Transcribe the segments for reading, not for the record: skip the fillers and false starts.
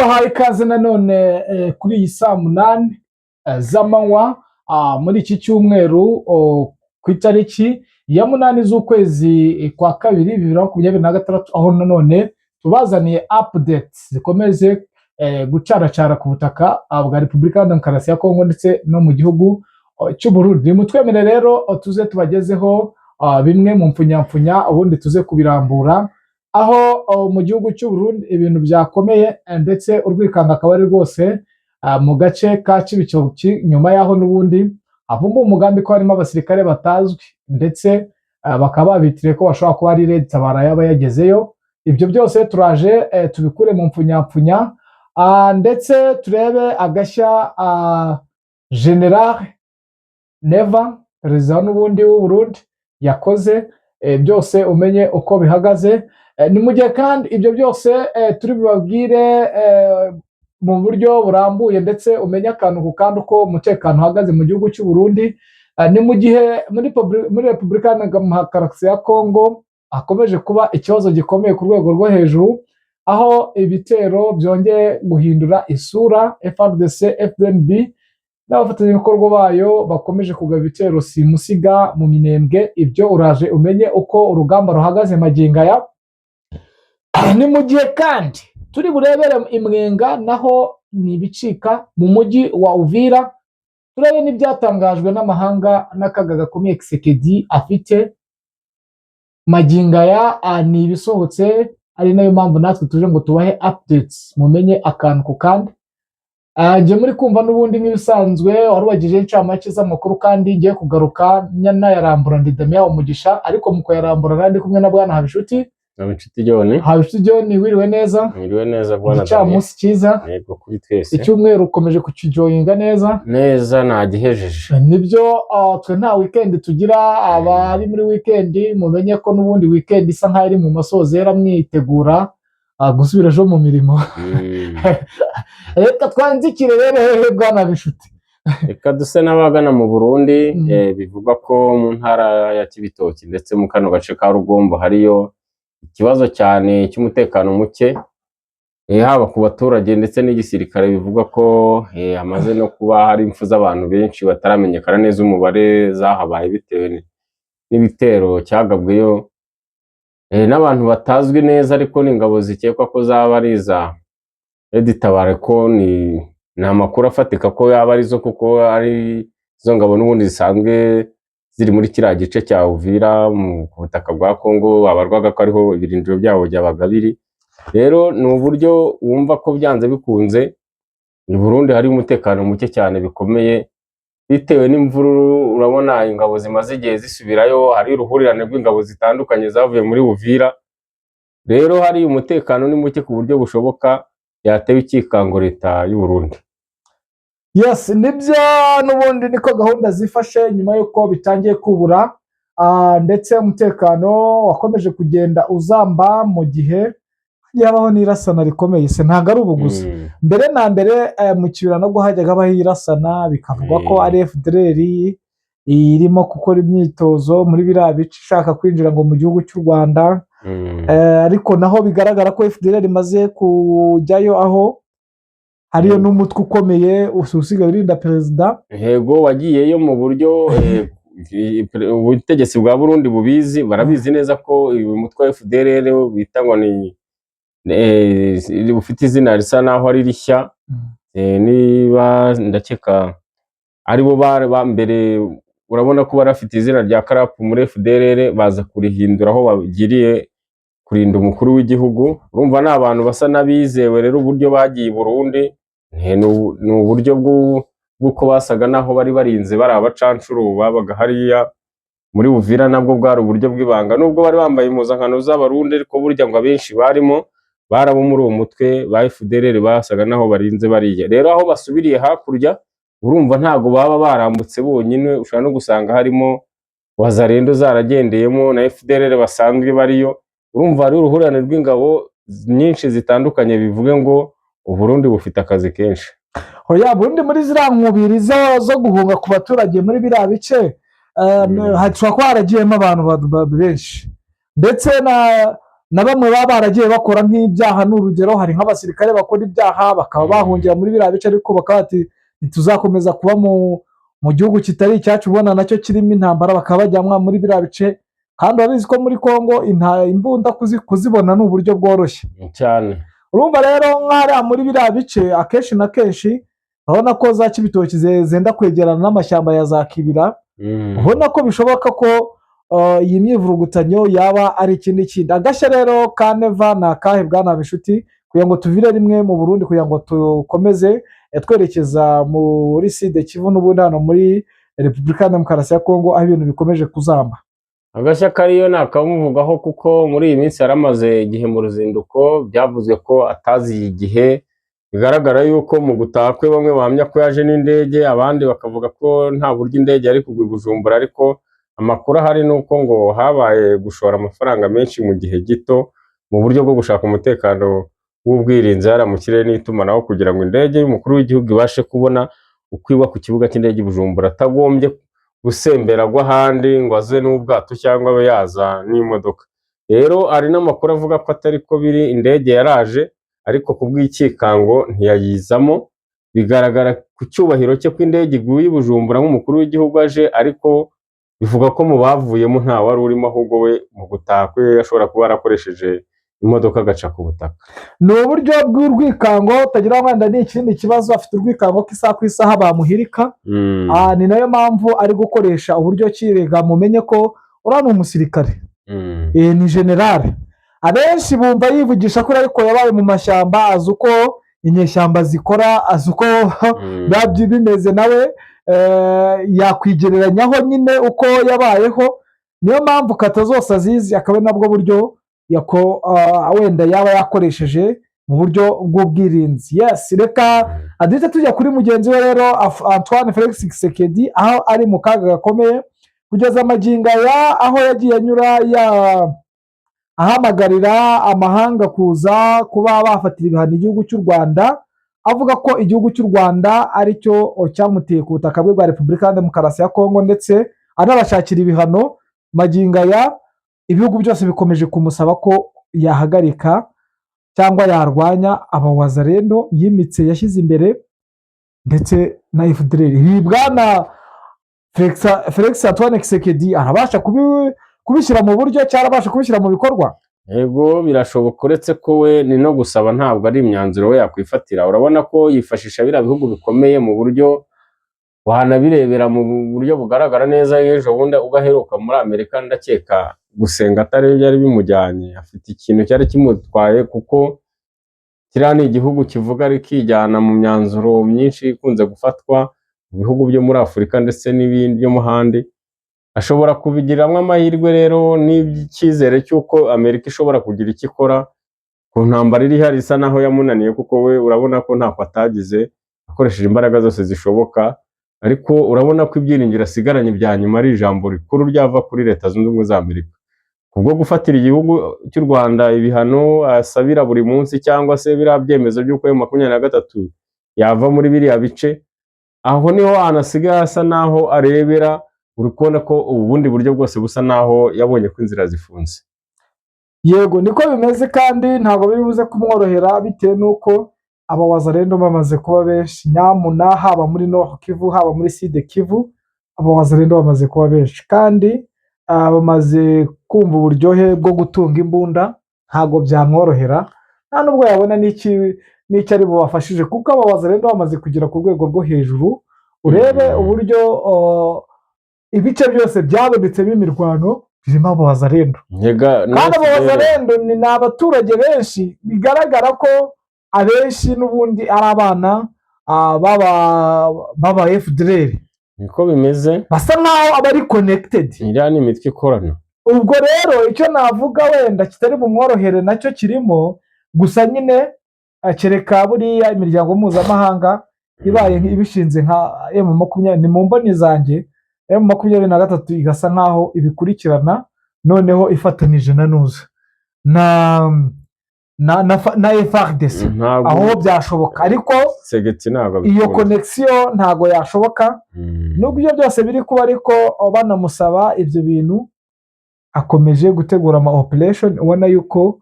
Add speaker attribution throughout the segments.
Speaker 1: tubahaye ikaze nanone kuri iyi saa munani z'amanywa muri iki cyumweru ku itariki ya munani z'ukwezi kwa kabiri 2026, aho nanone tubazaniye update zikomeze gucaracara ku butaka bwa Repubulika ya Demokarasi ya Kongo ndetse no mu gihugu cy'u Burundi. Mutwemere rero tuze tubagezeho bimwe mu mpfunyapfunya ubundi tuze kubirambura, aho mu gihugu cy'u Burundi ibintu byakomeye ndetse urwikanga akaba ari rwose mu gace ka Cibitoki, nyuma yaho n'ubundi avumba umugambi ko harimo abasirikare batazwi ndetse bakaba babitiriye ko bashobora kuba ari Red Tabara yaba yagezeyo. Ibyo byose turaje tubikure mu mpfunyapfunya ndetse turebe agashya General Neva, perezida n'ubundi w'u Burundi, yakoze, byose umenye uko bihagaze. Ni mu gihe kandi ibyo byose turi bibabwire mu buryo burambuye ndetse umenye akantu ku kandi uko umutekano uhagaze mu gihugu cy'u Burundi. Ni mu gihe muri Repubulika ya Demokarasi ya Kongo hakomeje kuba ikibazo gikomeye ku rwego rwo hejuru, aho ibitero byongeye guhindura isura. FARDC, FDNB n'abafatanyabikorwa bayo bakomeje kugaba ibitero simusiga mu Minembwe. Ibyo uraje umenye uko urugamba ruhagaze magingo aya. Ni mu gihe kandi turi burebere imwenga naho ni ibicika mu mujyi wa Uvira, turebe n'ibyatangajwe n'amahanga n'akaga gakomeye Kisekedi afite magingo aya. Ni ibisohotse, ari nayo mpamvu natwe tuje ngo tubahe updates mumenye akantu ku kandi. Ngiye muri kumva n'ubundi nk'ibisanzwe warubagije incamake z'amakuru, kandi ngiye kugaruka nayarambura ndi Damien Umugisha, ariko mu kuyarambura nandi kumwe na Bwana Habishuti. Habishuti John, wiriwe neza?
Speaker 2: Wiriwe neza bwana.
Speaker 1: Icamunsi cyiza.
Speaker 2: Yego kuri twese.
Speaker 1: Icyumweru ukomeje kukijoyinga neza?
Speaker 2: Neza nagihejeje.
Speaker 1: Nibyo, twe nta weekend tugira, abari muri weekend mumenye ko n'ubundi weekend isa nkaho iri mu masozera, mwitegura gusubira ejo mu mirimo. Reka twanzikire rero Bwana Habishuti.
Speaker 2: Reka duse n'abagana mu Burundi. Bivugwa ko mu ntara ya Cibitoki ndetse mu kano gace ka Rugombo hariyo ikibazo cyane cy'umutekano muke, haba ku baturage ndetse n'igisirikare. Bivugwa ko hamaze no kuba hari impfu z'abantu benshi bataramenyekana neza umubare zahabaye bitewe n'ibitero cyagabweyo n'abantu batazwi neza, ariko n'ingabo zikekwa ko zaba ari iza Red Tabara, ko ni amakuru afatika ko yaba ari zo, kuko ari izo ngabo n'ubundi zisanzwe ziri muri kiriya gice cya Uvira mu butaka bwa Kongo, abarwaga ko ariho ibirindiro byabo byabaga biri. Rero ni uburyo wumva ko byanze bikunze mu Burundi hari umutekano muke cyane bikomeye, bitewe n'imvururu. Urabona ingabo zimaze igihe zisubirayo, hari uruhurirane rw'ingabo zitandukanye zavuye muri Uvira. Rero hari umutekano ni muke ku buryo bushoboka yatewe ikikango leta y'u Burundi.
Speaker 1: Yes, nibyo n'ubundi niko gahunda zifashe nyuma yuko bitangiye kubura, ndetse umutekano wakomeje kugenda uzamba mu gihe yabaho n'irasana rikomeye. Se ntago ari ubu gusa, mbere na mbere mu kibira no guhajyaga bahirasana, bikavugwa ko ari FDLR irimo gukora imyitozo muri biriya bice ishaka kwinjira ngo mu gihugu cy'u Rwanda. Ariko naho bigaragara ko FDLR imaze kujyayo, aho hariyo n'umutwe ukomeye usigaye urinda perezida.
Speaker 2: Yego, wagiyeyo mu buryo ubutegetsi bwa Burundi bubizi, barabizi neza ko uyu mutwe wa FDLR bita ngo ni ufite izina risa naho ari rishya. Niba ndakeka aribo ba mbere, urabona ko barafite izina rya Karapu muri FDLR, baza kurihindura aho bagiriye kurinda umukuru w'igihugu. Urumva ni abantu basa nabizewe. Rero uburyo bagiye i Burundi ni uburyo bw'uko basaga naho bari barinze bari abacancuru babaga hariya muri Uvira. Nabwo bwari uburyo bw'ibanga, nubwo bari bambaye impuzankano z'abarundi, ariko burya ngo abenshi barimo barabo muri uwo mutwe ba FDLR basaga naho barinze bariya. Rero aho basubiriye hakurya, urumva ntago baba barambutse bonyine, ushobora no gusanga harimo wazarendo zaragendeyemo na FDLR basanzwe bariyo. Urumva ari uruhurirane rw'ingabo nyinshi zitandukanye, bivuge ngo Uburundi bufite akazi kenshi.
Speaker 1: Hoya Burundi muri ziriya nkubiri zo guhunga ku baturage muri biriya bice, hashobora kuba haragiyemo abantu benshi, ndetse na bamwe baba baragiye bakora nk'ibyaha. N'urugero hari nk'abasirikare bakora ibyaha bakaba bahungira muri biriya bice, ariko bakaba bati ntituzakomeza kuba mu gihugu kitari icyacu, ubona nacyo kirimo intambara, bakaba bajyanwa muri biriya bice. Kandi urabizi ko muri Congo imbunda kuzibona ni uburyo bworoshye
Speaker 2: cyane.
Speaker 1: Urumva rero nk'ahariya muri biriya bice akenshi na kenshi urabona ko za Cibitoki zenda kwegerana n'amashyamba ya za Kibira. Ubona ko bishoboka ko iyi myivurugutanyo yaba ari ikindi kindi. Agashya rero ka Neva ni akahe bwana Bishuti, kugira ngo tuvire rimwe mu Burundi, kugira ngo dukomeze twerekeza muri Sud Kivu n'ubundi hano muri Repubulika ya Demokarasi ya Kongo, aho ibintu bikomeje kuzamba?
Speaker 2: Agashya kariyo nakamuvugaho, kuko muri iyi minsi yaramaze igihe mu ruzinduko, byavuzwe ko ataziye igihe. Bigaragara yuko mu gutaha kwe bamwe bahamya ko yaje n'indege, abandi bakavuga ko nta buryo indege yari kugwa i Bujumbura, ariko amakuru ahari ni uko ngo habaye gushora amafaranga menshi mu gihe gito mu buryo bwo gushaka umutekano w'ubwirinzi hariya mu kirere n'itumanaho, kugira ngo indege y'umukuru w'igihugu ibashe kubona uko iba ku kibuga cy'indege i Bujumbura, atagombye gusembera agwa ahandi ngo aze n'ubwato cyangwa abe yaza n'imodoka. Rero hari n'amakuru avuga ko atari ko biri, indege yaraje ariko kubw'ikikango ntiyayizamo. Bigaragara ku cyubahiro cye ko indege iguye i Bujumbura nk'umukuru w'igihugu aje, ariko bivuga ko mu bavuyemo nta wari urimo, ahubwo we mu gutaha kwe ashobora kuba yarakoresheje imodoka agaca ku butaka.
Speaker 1: Ni uburyo bw'urwikango, utagira wenda ni ikindi kibazo, afite urwikango k'isaha ku isaha bamuhirika. Ni nayo mpamvu ari gukoresha uburyo kirega. Mumenye ko uriya ni umusirikare, ni generale. Abenshi bumva yivugisha ko ariko yabaye mu mashyamba, azi uko inyeshyamba zikora, azi uko biba bimeze, nawe yakwigereranyaho nyine uko yabayeho. Niyo mpamvu kata zose azizi, akaba ari nabwo buryo wenda yaba yakoresheje mu buryo bw'ubwirinzi. Yes, reka adite tujya kuri mugenzi we rero Antoine Felix Tshisekedi, aho ari mu kaga gakomeye kugeza amagingo aya, aho yagiye anyura ahamagarira amahanga kuza kuba bafatira ibihano igihugu cy'u Rwanda, avuga ko igihugu cy'u Rwanda aricyo cyamuteye ku butaka bwe bwa Repubulika ya Demokarasi ya Kongo, ndetse anabashakira ibihano. Magingo aya ibihugu byose bikomeje kumusaba ko yahagarika cyangwa yarwanya abawazarendo yimitse, yashyize imbere, ndetse na FDLR. Ibi bwana Felix Antoine Tshisekedi arabasha kubishyira mu buryo, cyangwa arabasha kubishyira mu bikorwa?
Speaker 2: Yego, birashoboka, uretse ko we ni no gusaba, ntabwo ari imyanzuro we yakwifatira. Urabona ko yifashisha biriya bihugu bikomeye mu buryo wanabirebera mu buryo bugaragara neza. Ejo bundi ugaheruka muri Amerika, ndakeka gusenga atari byari bimujyanye, afite ikintu cyari kimutwaye, kuko kiriya ni igihugu kivuga rikijyana mu myanzuro myinshi ikunze gufatwa mu bihugu byo muri Afurika ndetse n'ibindi byo mu handi. Ashobora kubigiramo amahirwe rero n'icyizere cy'uko Amerika ishobora kugira icyo ikora ku ntambara iri hari isa naho yamunaniye, kuko we urabona ko ntako atagize, akoresheje imbaraga zose zishoboka. Ariko urabona ko ibyiringiro asigaranye bya nyuma ari ijambo rikuru ryava kuri Leta Zunze Ubumwe za Amerika, kubwo gufatira igihugu cy'u Rwanda ibihano asabira buri munsi, cyangwa se biriya byemezo by'uko M23 yava muri biriya bice. Aho niho anasigaye asa naho arebera, uri kubona ko ubundi buryo bwose busa naho yabonye ko inzira zifunze.
Speaker 1: Yego, niko bimeze, kandi ntabwo biri buze kumworohera, bitewe n'uko abawazarendo bamaze kuba benshi. Nyamuna, haba muri Nord Kivu, haba muri Sud Kivu, abawazarendo bamaze kuba benshi, kandi bamaze kumva uburyohe bwo gutunga imbunda. Ntabwo byamworohera, nta nubwo yabona n'icyo ari bubafashije, kuko abawazarendo bamaze kugera ku rwego rwo hejuru. Urebe uburyo ibice byose byabonetsemo imirwano birimo abawazarendo, kandi abawazarendo ni abaturage benshi. Bigaragara ko abenshi n'ubundi ari abana baba FDLR.
Speaker 2: Niko bimeze,
Speaker 1: basa nkaho abari connected,
Speaker 2: iriya ni imitwe ikorana.
Speaker 1: Ubwo rero icyo navuga wenda kitari bumworohere nacyo kirimo, gusa nyine kereka buriya imiryango mpuzamahanga ibaye ibishinze nka M20, ni mu mboni zanjye M23 igasa nkaho ibikurikirana, noneho ifatanije na nuza na FARDC, aho byashoboka. Ariko iyo connection ntago yashoboka, nubwo ibyo byose biri kuba, ariko banamusaba ibyo bintu akomeje gutegura ama operation ubona yuko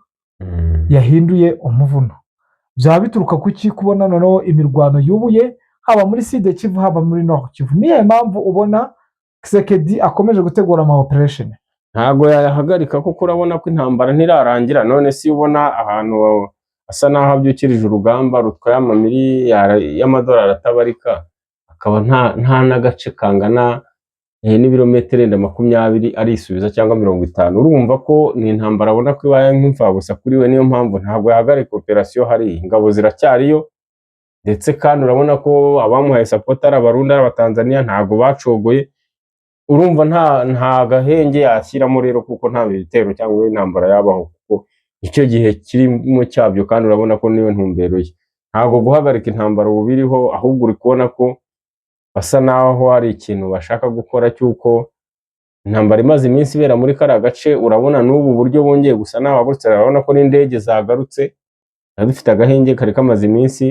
Speaker 1: yahinduye umuvuno. Byaba bituruka kuki kubona noneho imirwano yubuye haba muri Sud Kivu haba muri Nord Kivu? Niyo mpamvu ubona Tshisekedi akomeje gutegura ama operation?
Speaker 2: ntabwo yayahagarika kuko urabona ko intambara ntirarangira. None si ubona ahantu asa n'aho abyukirije urugamba rutwaye amamiliyari y'amadolari atabarika, akaba nta n'agace kangana n'ibirometero 20 arisubiza cyangwa 50. Urumva ko ni intambara abona ko ibaye nk'imfabusa kuri we. Niyo mpamvu ntabwo yahagarika operasiyo hari, ingabo ziracyariyo, ndetse kandi urabona ko abamuhaye support ari Abarundi ari Abatanzania ntabwo bacogoye. Urumva nta gahenge yashyiramo rero kuko nta bitero cyangwa intambara yabaho, kuko icyo gihe kirimo cyabyo, kandi urabona ko niyo ntumbero ye. Ntabwo guhagarika intambara ubu biriho, ahubwo uri kubona ko basa naho hari ikintu bashaka gukora cy'uko intambara imaze iminsi ibera muri kariya gace. Urabona n'ubu buryo bongeye gusa naho bagurutse, urabona ko n'indege zagarutse, dufite agahenge kari kamaze iminsi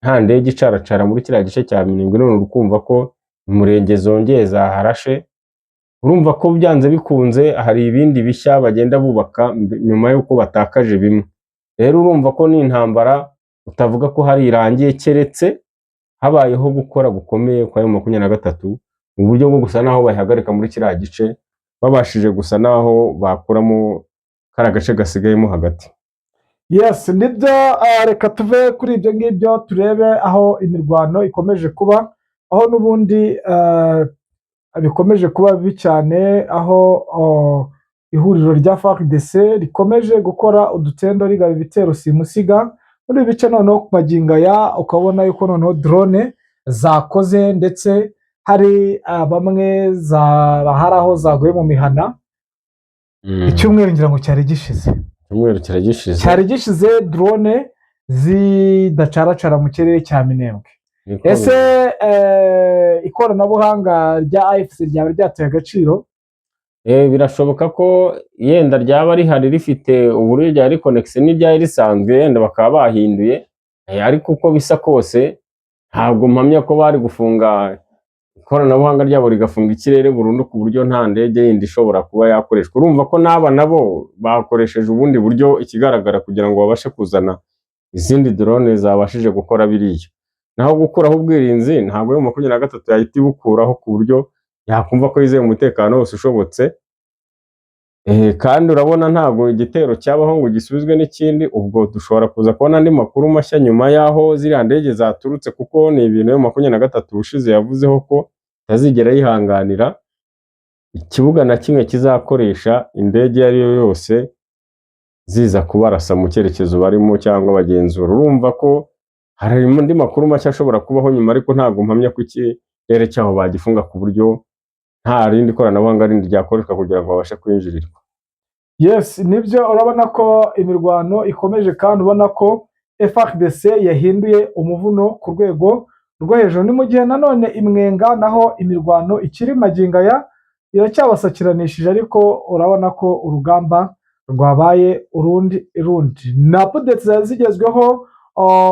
Speaker 2: nta ndege icaracara muri kiriya gice cya Minembwe. None urukumva ko umurenge zongeye zaharashe. Urumva ko byanze bikunze hari ibindi bishya bagenda bubaka nyuma y'uko batakaje bimwe. Rero urumva ko ni intambara utavuga ko hari irangiye, keretse habayeho gukora gukomeye kwa M23 mu buryo bwo gusa naho bayihagarika muri kiriya gice, babashije gusa naho bakuramo kari agace gasigayemo hagati.
Speaker 1: Yes, nibyo. Reka tuve kuri ibyo ngibyo turebe aho imirwano ikomeje kuba, aho n'ubundi bikomeje kuba bibi cyane, aho ihuriro rya FARDC rikomeje gukora udutendo rigaba ibitero simusiga muri ibi bice. Noneho ku magingo aya ukabona yuko noneho drone zakoze, ndetse hari bamwe hari aho zaguye mu mihana. Icyumweru ngira ngo cyari gishize drone zidacaracara mu kirere cya Minembwe. Ese ikoranabuhanga rya AFC ryaba ryateye agaciro?
Speaker 2: Birashoboka ko yenda ryaba rihari rifite uburyo ryari connection n'irya risanzwe, yenda bakaba bahinduye, ariko uko bisa kose ntabwo mpamya ko bari gufunga ikoranabuhanga ryabo rigafunga ikirere burundu ku buryo nta ndege yindi ishobora kuba yakoreshwa. Urumva ko nabo bakoresheje ubundi buryo, ikigaragara kugira ngo babashe kuzana izindi drone zabashije gukora biriya. Naho gukuraho ubwirinzi ntabwo M23 yahita ibukuraho ku buryo yakumva ko yizeye umutekano wose ushobotse. Kandi urabona ntabwo igitero cyabaho ngo gisubizwe n'ikindi. Ubwo dushobora kuza kubona andi makuru mashya nyuma yaho ziriya ndege zaturutse, kuko ni ibintu M23 ushize yavuzeho ko tazigera yihanganira ikibuga na kimwe kizakoresha indege iyo ari yo yose ziza kubarasa mu cyerekezo barimo cyangwa bagenzura. Urumva ko hari andi makuru mashya ashobora kubaho nyuma, ariko ntabwo mpamya ko ikirere cyaho bagifunga ku buryo nta rindi koranabuhanga rindi ryakoreshwa kugira ngo babashe kwinjirirwa.
Speaker 1: Yes, nibyo. Urabona ko imirwano ikomeje, kandi ubona ko FARDC yahinduye umuvuno ku rwego rwo hejuru. Ni mu gihe nanone imwenga naho imirwano ikiri magingo aya iracyabasakiranishije, ariko urabona ko urugamba rwabaye urundi. Na updates zigezweho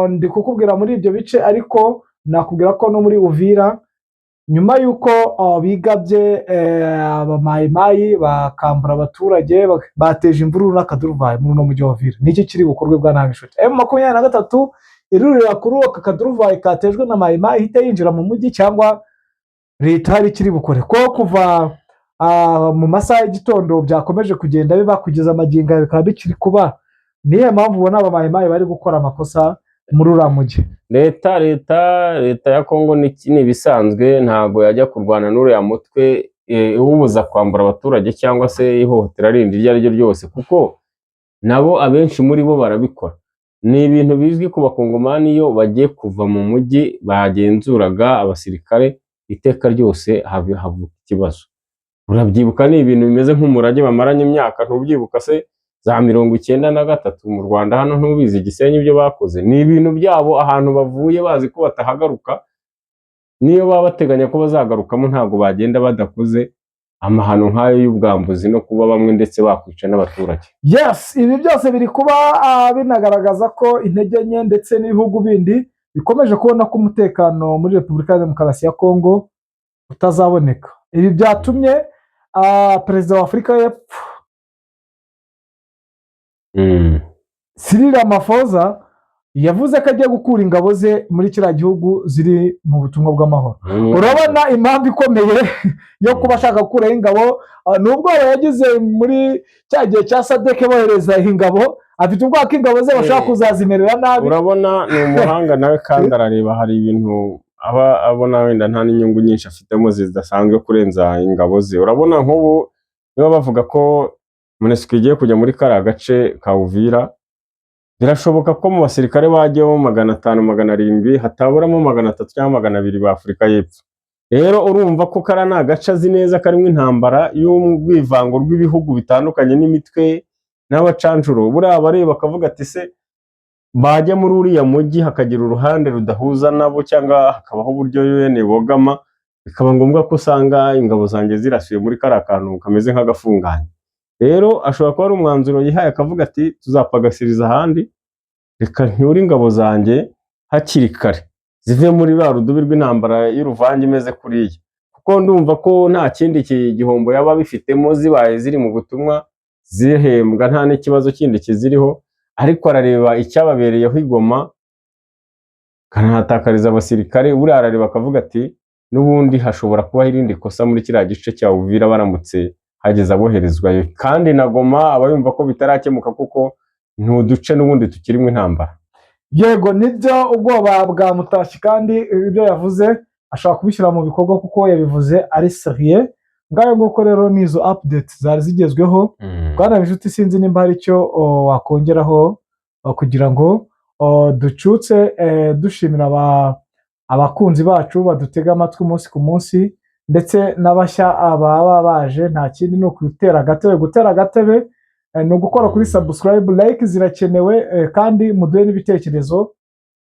Speaker 1: ndi kukubwira muri ibyo bice, ariko nakubwira ko no muri Uvira nyuma yuko bigabye abamayimayi bakambura abaturage, bateje imvururu n'akaduruvayo muri no mujyi wa Uvira. Niki kiri bukorwe bwa nabishute M23 irurira kuri aka kaduruvayo katejwe na mayimayi hita yinjira mu mujyi, cyangwa leta hari kiri bukore ko kuva mu masaha y'igitondo byakomeje kugenda biba kugeza amagingo bikaba bikiri kuba? Niye mpamvu ubona abamayimayi bari gukora amakosa muri uriya mujyi?
Speaker 2: Leta ya Kongo ni ibisanzwe, ntabwo yajya kurwana n'uriya mutwe ubuza kwambura abaturage cyangwa se ihohotera rindi iryo ari ryo ryose, kuko nabo abenshi muri bo barabikora. Ni ibintu bizwi ku bakongomani, iyo bagiye kuva mu mujyi bagenzuraga abasirikare iteka ryose havuka ikibazo. Urabyibuka, ni ibintu bimeze nk'umurage bamaranye imyaka. Ntubyibuka se za 93 mu Rwanda hano, ntubizi Gisenyi ibyo bakoze? Ni ibintu byabo, ahantu bavuye bazi ko batahagaruka, niyo baba bateganya ko bazagarukamo ntabwo bagenda badakoze amahano nk'ayo y'ubwambuzi no kuba bamwe ndetse bakwica n'abaturage.
Speaker 1: Yes, ibi byose biri kuba binagaragaza ko intege nke ndetse n'ibihugu bindi bikomeje kubona ko umutekano muri Repubulika ya Demokarasi ya Kongo utazaboneka. Ibi byatumye perezida wa Afurika y'Epfo
Speaker 2: Mm.
Speaker 1: Cyril Ramaphosa yavuze ko agiye gukura ingabo ze muri kiriya gihugu ziri mu butumwa bw'amahoro. Urabona impamvu ikomeye yo kuba ashaka gukuraho ingabo, nubwo yagize muri cya gihe cya SADC bohereza ingabo, afite ubwoba ko ingabo ze bashaka kuzazimerera nabi.
Speaker 2: Urabona ni umuhanga nawe kandi arareba hari ibintu aba abona wenda nta n'inyungu nyinshi afitemo zidasanzwe kurenza ingabo ze. Urabona nk'ubu niba bavuga ko MONUSCO igiye kujya muri kariya gace ka Uvira, birashoboka ko mu basirikare bajyaho 500 700 hataburamo 300 cyangwa 200 ba Afurika y'Epfo. Rero urumva ko kara nta gace azi neza karimo intambara y'ubwivango rw'ibihugu bitandukanye n'imitwe n'abacancuro. Buriya bareba bakavuga ati se bajya muri uriya mujyi hakagira uruhande rudahuza nabo cyangwa hakabaho uburyo UN bogama, bikaba ngombwa ko usanga ingabo zanjye zirasuye muri kariya kantu kameze nk'agafunganye. Rero ashobora kuba ari umwanzuro yihaye akavuga ati tuzapagasiriza ahandi, reka ntyure ingabo zanjye hakiri kare zive muri rwa rudubi rw'intambara y'uruvange imeze kuriya, kuko ndumva ko nta kindi gihombo yaba bifitemo zibaye ziri mu butumwa zihembwa nta n'ikibazo kindi kiziriho, ariko arareba icyababereyeho igoma kanahatakariza abasirikare. Buriya arareba akavuga ati n'ubundi hashobora kuba irindi kosa muri kiriya gice cya Uvira baramutse hageze aboherezwayo, kandi na Goma aba yumva ko bitarakemuka kuko ntuduce n'ubundi tukirimo intambara.
Speaker 1: Yego nibyo ubwoba bwa Mutashi, kandi ibyo yavuze ashaka kubishyira mu bikorwa kuko yabivuze ari serieux. Ngayo nguko rero nizo update zari zigezweho. Bwana Binshuti, sinzi nimba hari icyo wakongeraho kugira ngo ducutse dushimira abakunzi bacu badutega amatwi umunsi ku munsi, ndetse n'abashya baba baje. Nta kindi ni ukutera agatebe, ni ugukora kuri subscribe, like zirakenewe, kandi muduhe n'ibitekerezo.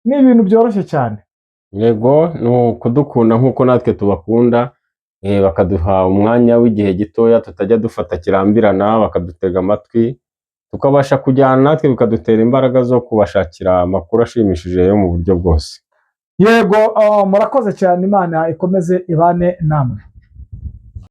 Speaker 1: Ni ibintu byoroshye cyane.
Speaker 2: Yego ni ukudukunda nk'uko natwe tubakunda, bakaduha umwanya w'igihe gitoya tutajya dufata kirambirana, bakadutega amatwi tukabasha kujyana natwe, bikadutera imbaraga zo kubashakira amakuru ashimishije yo mu buryo bwose.
Speaker 1: Yego murakoze cyane, Imana ikomeze ibane namwe.